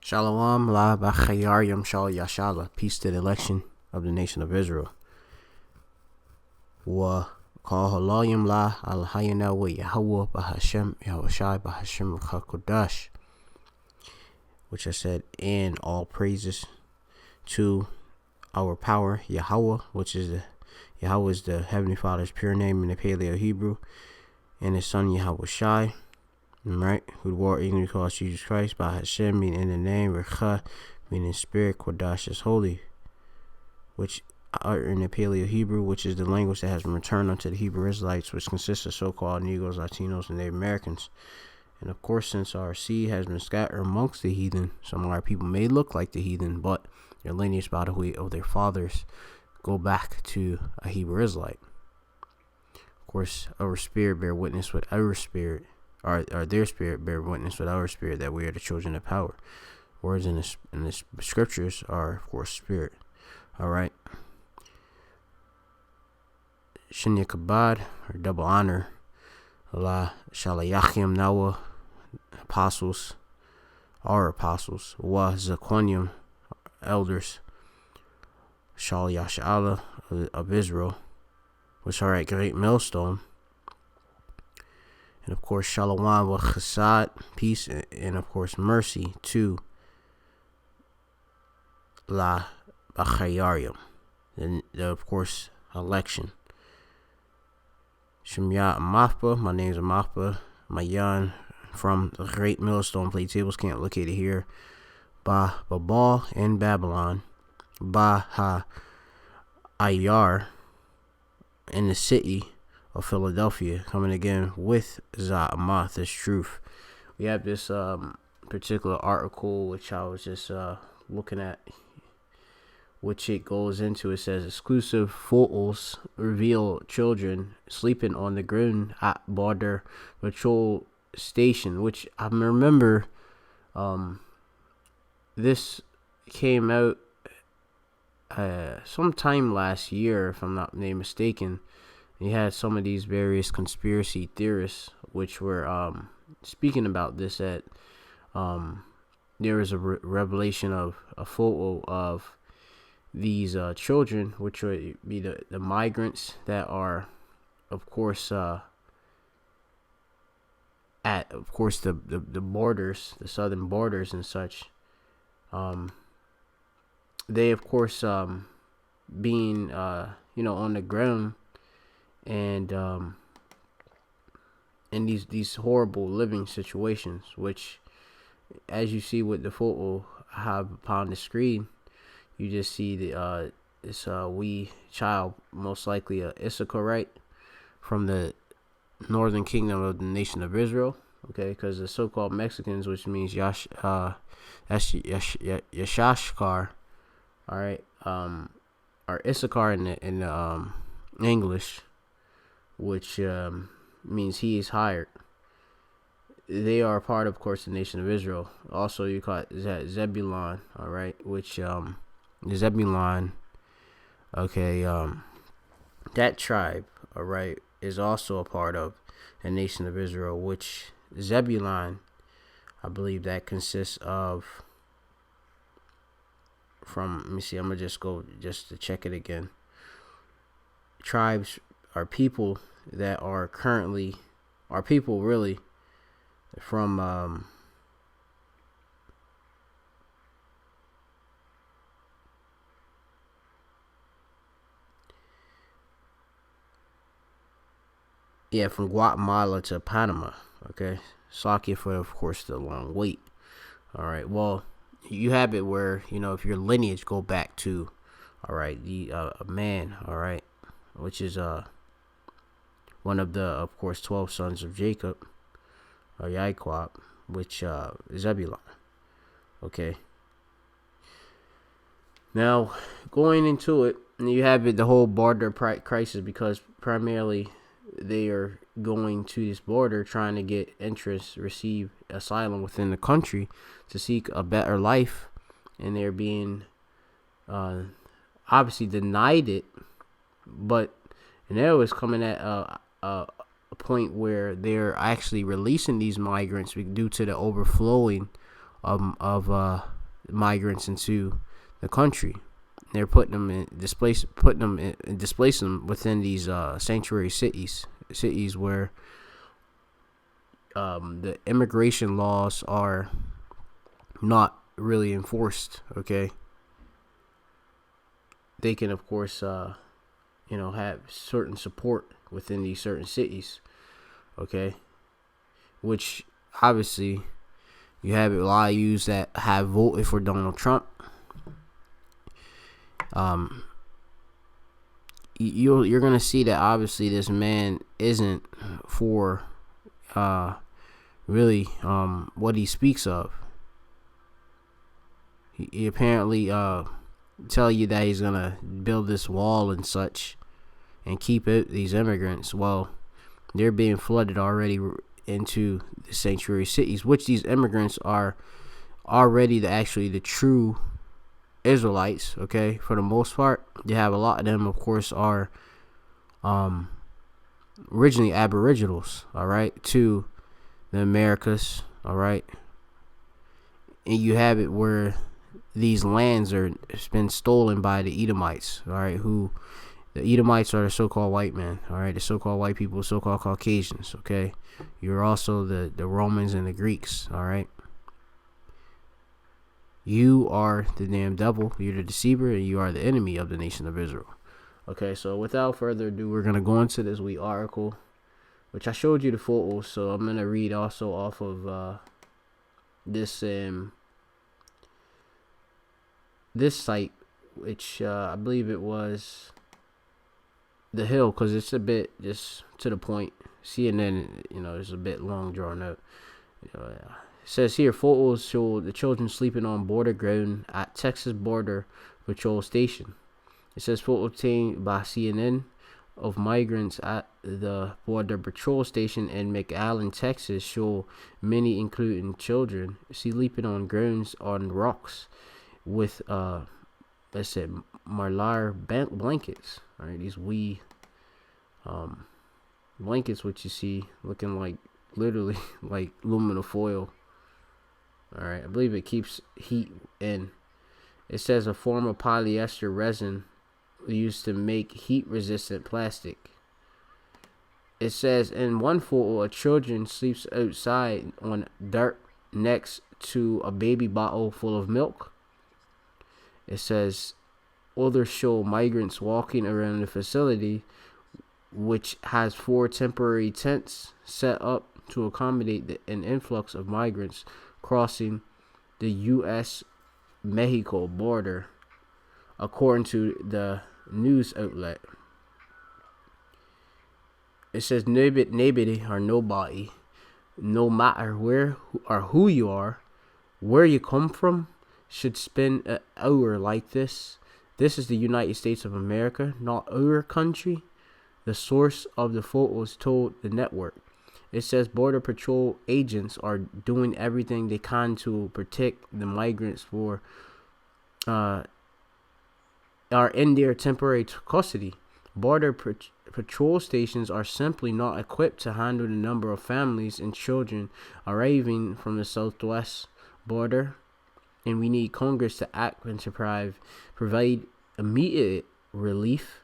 Shalom la b'chayarim shal yashala. Peace to the election of the nation of Israel. Wa kal halayim la al hayana wa Yahweh b'Hashem Yahushai b'Hashem Chakodash. Which I said, and all praises to our power Yahweh, which is Yahweh is the Heavenly Father's pure name in the Paleo Hebrew, and his son Yahushai. Right, who wore English calls Jesus Christ by Hashem, meaning in the name, Recha, meaning spirit, Kodash is holy, which are in the Paleo Hebrew, which is the language that has been returned unto the Hebrew Israelites, which consists of so-called Negroes, Latinos, and Native Americans. And of course, since our seed has been scattered amongst the heathen, some of our people may look like the heathen, but their lineage by the way of their fathers go back to a Hebrew Israelite. Of course, our spirit bear witness with our spirit. Or their spirit bear witness with our spirit that we are the children of power. Words in the scriptures are, of course, spirit. All right. Shinya Kabad, or double honor. Allah Shalayachim Nawa, apostles, our apostles. Wa Zaquanium, elders. Shal Yashala of Israel, which are at Great Millstone. And of course, Shalom wa Chesed, peace, and of course, mercy to La B'chayarim, and of course, election. Shemya Amafpa, my name's Amafpa, Mayan, from the Great Millstone Play Tables, can't locate it here. Ba Babal in Babylon, Ba Ha Ayar in the city of Philadelphia, coming again with Za'amath, this truth. We have this particular article which I was just looking at, which it goes into. It says exclusive photos reveal children sleeping on the ground at border patrol station, which I remember this came out sometime last year, if I'm not mistaken. You had some of these various conspiracy theorists which were speaking about this, that there is a revelation of a photo of these children, which would be the migrants that are, of course, at, of course, the borders, the southern borders and such. They, of course, being, on the ground, and in these horrible living situations, which, as you see with the photo I have upon the screen, you just see the this wee child, most likely a Issacharite from the northern kingdom of the nation of Israel. Okay, because the so-called Mexicans, which means Yashashkar, all right, are Issachar in English, which means he is hired. They are part, of course, the nation of Israel. Also, you call it Zebulon, all right, which Zebulon, okay, that tribe, all right, is also a part of the nation of Israel, which Zebulon, I believe that consists of, let me see, I'm going to just go just to check it again. Tribes are people that are currently, are people really from from Guatemala to Panama. Okay, sorry for, of course, the long wait. All right, well, you have it where, if your lineage go back to, all right, the a man, all right, which is one of the, of course, 12 sons of Jacob, or Yaquab, which is Zebulon. Okay. Now, going into it, you have it, the whole border crisis, because primarily they are going to this border trying to get entrance, receive asylum within the country to seek a better life, and they're being obviously denied it. But now it's coming at a point where they're actually releasing these migrants due to the overflowing of migrants into the country. They're putting them in displacing them within these sanctuary cities where the immigration laws are not really enforced. Okay, they can of course have certain support within these certain cities. Okay, which obviously you have a lot of yous that have voted for Donald Trump. You're gonna see that obviously this man isn't for really what he speaks of. He apparently tell you that he's gonna build this wall and such and keep out these immigrants. Well, they're being flooded already into the sanctuary cities, which these immigrants are already the true Israelites. Okay, for the most part, you have a lot of them, of course, are originally aboriginals. All right, to the Americas. All right, and you have it where these lands it's been stolen by the Edomites. All right, the Edomites are the so-called white men. All right, the so-called white people, so-called Caucasians. Okay, you're also the Romans and the Greeks. All right. You are the damn devil, you're the deceiver, and you are the enemy of the nation of Israel. Okay, so without further ado, we're going to go into this week article, which I showed you the photos, so I'm going to read also off of this site, which I believe it was The Hill, because it's a bit just to the point. CNN, is a bit long drawn out. It says here, photos show the children sleeping on border ground at Texas Border Patrol Station. It says photo obtained by CNN of migrants at the Border Patrol Station in McAllen, Texas, show many, including children, sleeping on grounds on rocks with mylar blankets. All right, these wee blankets, which you see looking like literally like aluminum foil. All right, I believe it keeps heat in. It says a form of polyester resin used to make heat-resistant plastic. It says in one photo, a children sleeps outside on dirt next to a baby bottle full of milk. It says others show migrants walking around the facility, which has 4 temporary tents set up to accommodate an influx of migrants crossing the U.S.-Mexico border, according to the news outlet. It says nobody or nobody, no matter where or who you are, where you come from, should spend an hour like this. This is the United States of America, not our country. The source of the photos told the network. It says Border Patrol agents are doing everything they can to protect the migrants are in their temporary custody. Border Patrol stations are simply not equipped to handle the number of families and children arriving from the southwest border, and we need Congress to act and to provide immediate relief.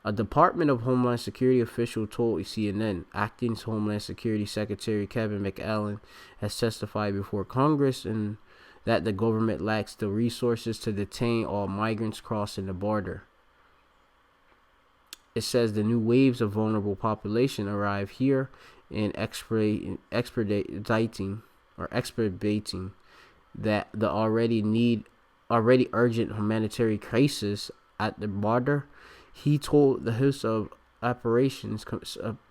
A Department of Homeland Security official told CNN acting Homeland Security Secretary Kevin McAllen has testified before Congress and that the government lacks the resources to detain all migrants crossing the border. It says the new waves of vulnerable population arrive here and expediting that the already urgent humanitarian crisis at the border. He told the House of Operations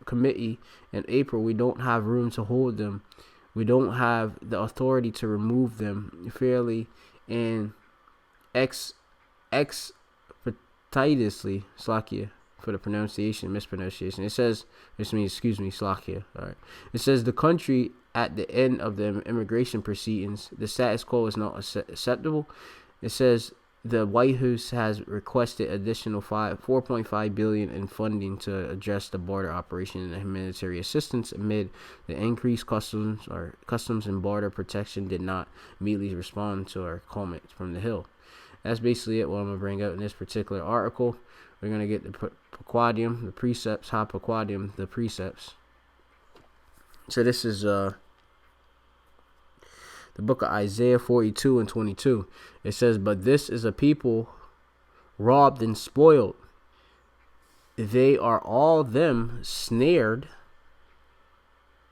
Committee in April, "We don't have room to hold them. We don't have the authority to remove them fairly and expeditiously." Slakia for the mispronunciation. It says, Slakia. All right. It says the country at the end of the immigration proceedings, the status quo is not acceptable. It says the White House has requested additional 4.5 billion in funding to address the border operation and humanitarian assistance amid the increased customs and border protection did not immediately respond to our comments from the Hill. That's basically it. What I'm gonna bring up in this particular article. We're gonna get the Paquadium, the precepts, Paquadium, the precepts. So this is the book of Isaiah 42 and 22. It says, "But this is a people robbed and spoiled. They are all them snared,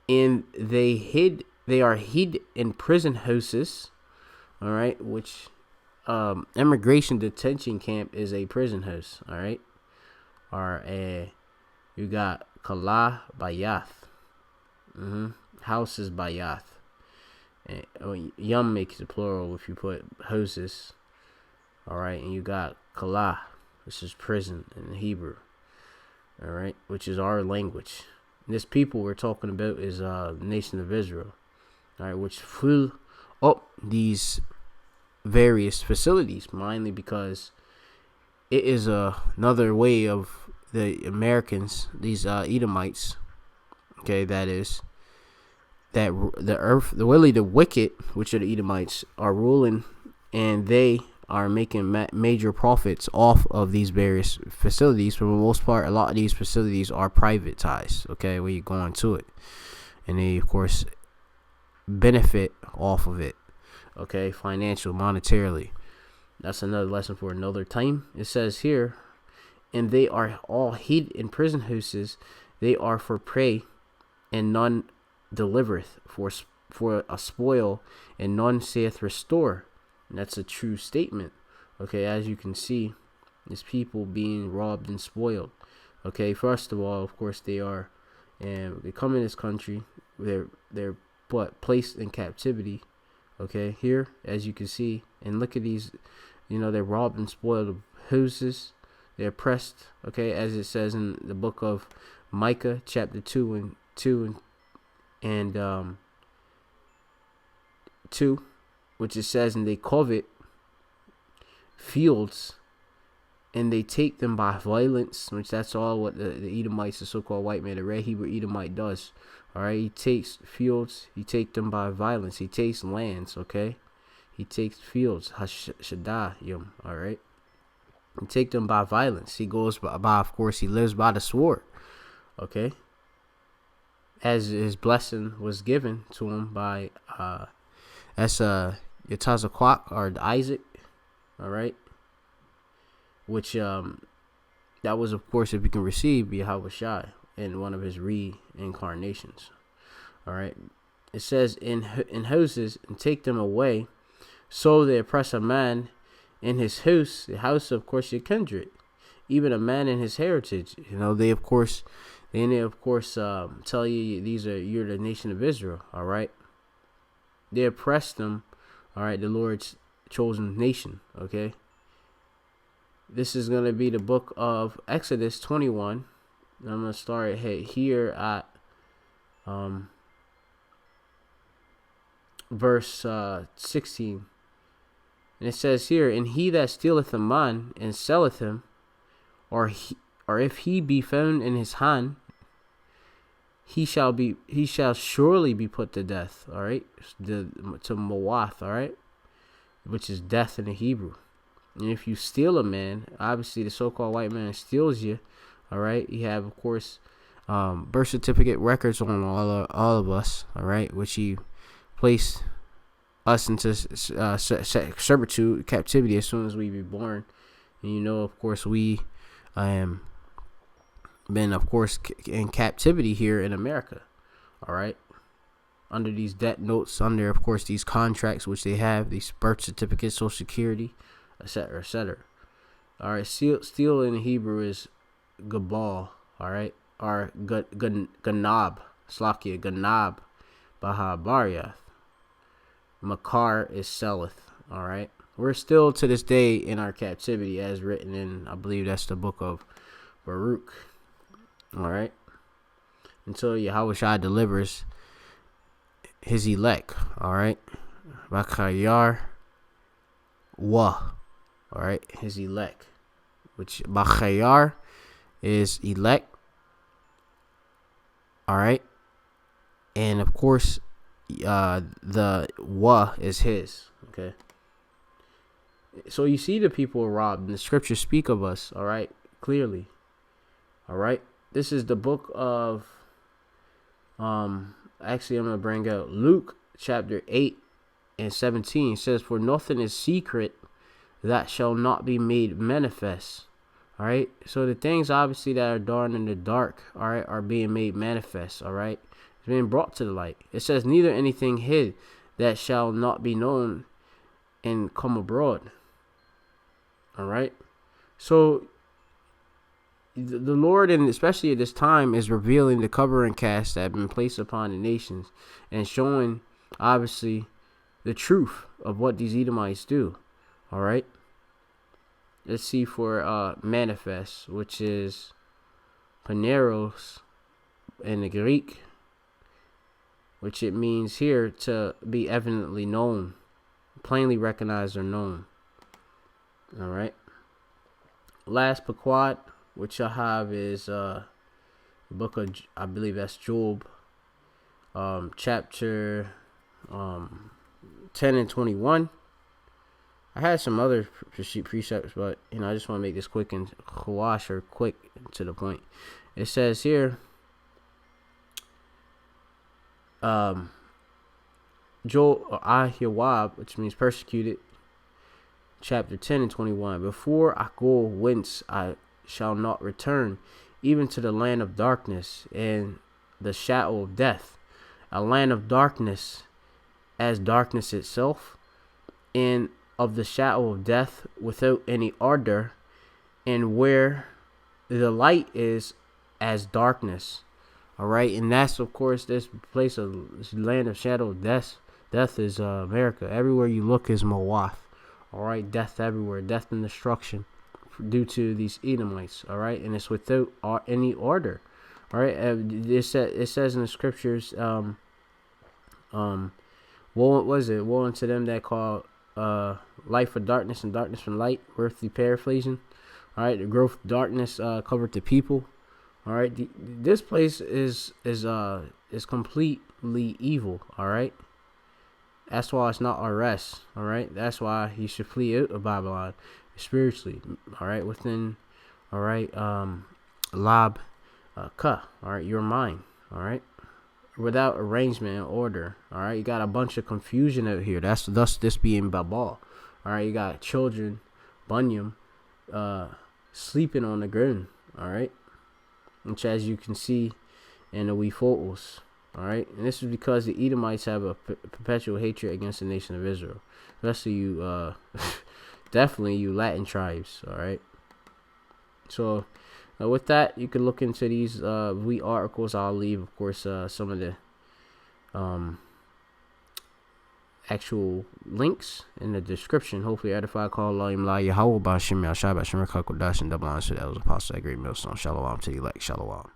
and they are hid in prison houses." All right, which immigration detention camp is a prison house. All right, or you got Kala Bayath. House is Bayath. Yum makes it plural if you put houses. All right, and you got Kala, which is prison in Hebrew. All right, which is our language. And this people we're talking about is the nation of Israel. All right, which fill up these various facilities, mainly because it is another way of the Americans, these Edomites. Okay, that is. That the earth, the wicked, which are the Edomites, are ruling, and they are making major profits off of these various facilities. For the most part, a lot of these facilities are privatized. Okay, where you go into it, and they of course benefit off of it. Okay, financial, monetarily. That's another lesson for another time. It says here, and they are all hid in prison houses. They are for prey, and none delivereth, for a spoil, and none saith restore. And that's a true statement. Okay, as you can see, it's people being robbed and spoiled. Okay, first of all, of course, they are, and they come in this country, they're placed in captivity. Okay, here, as you can see, and look at these, they're robbed and spoiled of houses. They're oppressed. Okay, as it says in the book of Micah, chapter 2, which it says, and they covet fields, and they take them by violence, which that's all what the Edomites, the so-called white man, the red Hebrew Edomite, does. All right, he takes fields, he takes them by violence, he takes lands. Okay, he takes fields, Hashadayim. All right, he take them by violence. He goes by, of course, he lives by the sword. Okay, as his blessing was given to him by Yetazaquak, or Isaac. All right, which that was, of course, if you can receive Yahweh Shai in one of his reincarnations. All right, it says in houses, and take them away, so they oppress a man in his house, the house, of course, your kindred, even a man in his heritage. They of course tell you you're the nation of Israel. All right, they oppress them. All right, the Lord's chosen nation. Okay, this is going to be the book of Exodus 21. I'm going to start here at verse 16. And it says here, and he that stealeth a man and selleth him, or if he be found in his hand, he shall surely be put to death. All right, to Moath. All right, which is death in the Hebrew. And if you steal a man, obviously the so-called white man steals you. All right, you have, of course, birth certificate records on all of us. All right, which he placed us into servitude, captivity, as soon as we be born. And of course, we been, of course, in captivity here in America. All right, under these debt notes, under, of course, these contracts which they have, these birth certificates, Social Security, etc., etc. All right, steal in Hebrew is Gabal. All right, or Ganab, Slakia, Ganab, Baha Makar is selleth. All right, we're still to this day in our captivity, as written in, I believe that's the book of Baruch. All right, until Yahweh Shai delivers his elect. All right, Bakayar Wa. All right, his elect, which Bachayar is elect. All right, and of course, the Wa is his. Okay. So you see the people robbed, and the scriptures speak of us. All right, clearly. All right, this is the book of. Actually, I'm gonna bring out Luke chapter 8 and 17. It says, "For nothing is secret that shall not be made manifest." All right. So the things obviously that are done in the dark, all right, are being made manifest. All right. It's being brought to the light. It says, "Neither anything hid that shall not be known and come abroad." All right. So the Lord, and especially at this time, is revealing the covering cast that have been placed upon the nations and showing obviously the truth of what these Edomites do. All right. Let's see for manifest, which is paneros in the Greek, which it means here to be evidently known, plainly recognized or known. All right. Last Pequod, which I have is the book of, I believe that's Job, chapter 10 and 21. I had some other precepts, but I just want to make this quick and quick to the point. It says here, Joel or Ahiyawab, which means persecuted, chapter 10 and 21. "Before I go whence I shall not return, even to the land of darkness and the shadow of death," a land of darkness as darkness itself, and of the shadow of death without any ardor, and where the light is as darkness. All right, and that's of course this place of this land of shadow of death. Death is America. Everywhere you look is Moath. All right, death everywhere, death and destruction due to these Edomites. All right, and it's without any order. All right, it says in the scriptures, woe unto them that call light for darkness and darkness from light. Earthly paraphrasing. All right, the growth of darkness covered the people. All right, this place is completely evil. All right, that's why it's not our rest. All right, that's why you should flee out of Babylon spiritually. All right, within. All right, lab ka. All right, your mind. All right, without arrangement and order. All right, you got a bunch of confusion out here. That's thus this being Babal. All right, you got children, Bunyam, sleeping on the ground. All right, which as you can see in the wee photos. All right, and this is because the Edomites have a perpetual hatred against the nation of Israel, especially you, definitely you Latin tribes. All right, so with that, you can look into these wee articles. I'll leave, of course, some of the actual links in the description. Hopefully, edify, call Allah, Yahweh, Bashim, Yashai, Bashim, Kakodash, and double honor to the elders, apostles at Great Millstone. Shalom to the elect. Shalom.